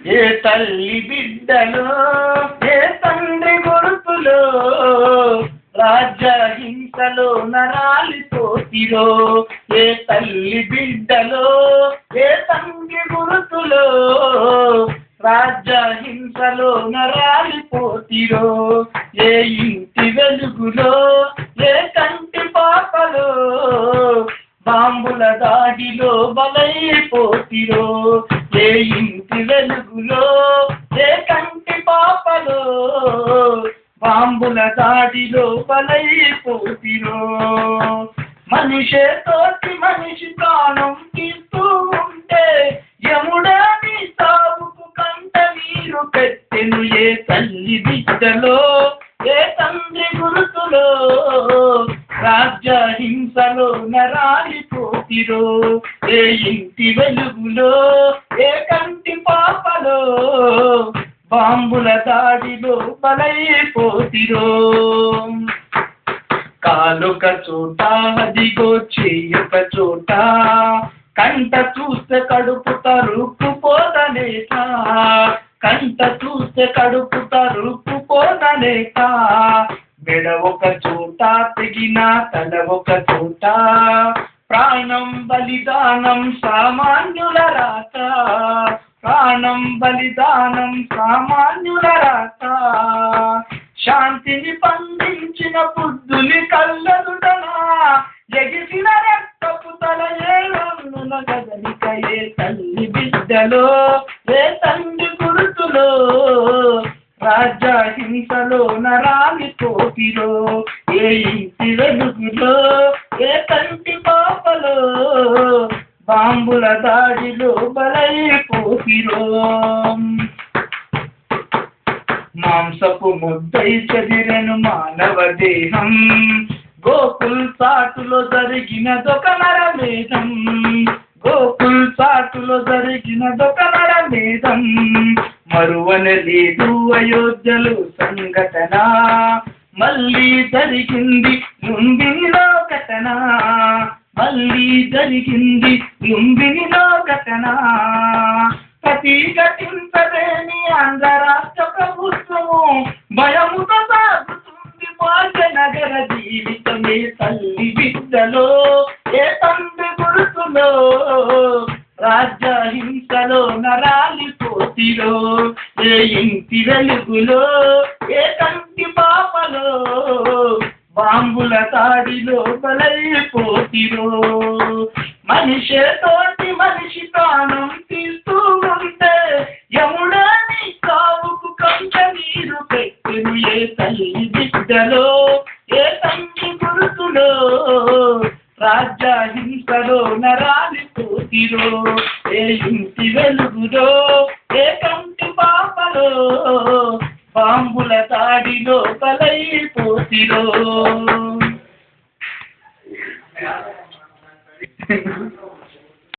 ఏ తల్లి బిడ్డలో ఏ తండ్రి గురుతులో రాజ్యహింసలో నరాలిపోతిరో ఏ తల్లి బిడ్డలో ఏ తండ్రి గురుతులో రాజ్యహింసలో నరాలిపోతిరో ఏ ఇంటి వెలుగులో ఏ కంటి పాపలో బాంబుల దాడిలో బలైపోతిరో ఏ ఇంటి వెలుగులో ఏ కంటి పాపలో బాంబుల దాడిలో బలైపోతిరో మనిషే తోటి మనిషి ప్రాణం తీస్తూ ఉంటే యముడని సాగుకు కంట నీరు పెట్టెను ఏ తల్లి బిడ్డలో ఏ తండ్రి గురుతులో రాజ్యహింసలో నరాలిపోతిరో ఏ ఇంటి వెలుగులో ఏ కంటి పాపలో బాంబుల దాడిలో బలైపోతిరో కాలుక చోట అదిగో చేయక చోట కంట చూస్తే కడుపు తరుక్కుపోదనేట కంట చూస్తే కడుపు తరుక్కుపోదనేట మెడ ఒక చోట తెగిన తల ఒక చోట ప్రాణం బలిదానం సామాన్యుల రాత ప్రాణం బలిదానం సామాన్యుల రాత శాంతిని పండించిన బుద్ధుని కళ్ళదుటనా ఎగిసిన రక్తపు తల ఏళ్ళన్నున గదనిక ఏ తల్లి బిడ్డలో ఏ తండ్రి గురుతులో రాజ్యహింసలో నరాలిపోతిరో ఏ ఇంటి వెలుగులో ఏ కంటి పాపలో బాంబుల దాడిలో బలైపోతిరో మాంసపు ముద్దై చెదిరెను మానవ దేహం గోకుల్ సాటులో జరిగినదొక నరమేధం గోకుల్ సాటులో జరిగినదొక నరమేధం మరువనలేదు అయోధ్యలో సంఘటన మళ్ళీ జరిగింది లుంబినిలో ఘటన మళ్ళీ జరిగింది లుంబినిలో ఘటన ప్రతిఘటించలేని ఆంధ్ర రాష్ట్ర ప్రభుత్వము భయముతో సాగుతుంది భాగ్యనగర జీవితమే తల్లి బిడ్డలో ఏ తండ్రి గురుతులో రాజ్యహింసలో నరాలిపోతిరో ఏ ఇంటి వెలుగులో ఏ కంటి పాపలో బాంబుల దాడిలో బలైపోతిరో మనిషే తోటి మనిషి ప్రాణం తీస్తూ ఉంటే యముడని సాగుకు కంట నీరు పెట్టెను ఏ తల్లి బిడ్డలో ఏ తండ్రి గురుతులో రాజ్యహింసలో నరాలిపోతిరో ఏ ఇంటి వెలుగులో ఏ కంటి పాపలో బాంబుల దాడిలో బలైపోతిరో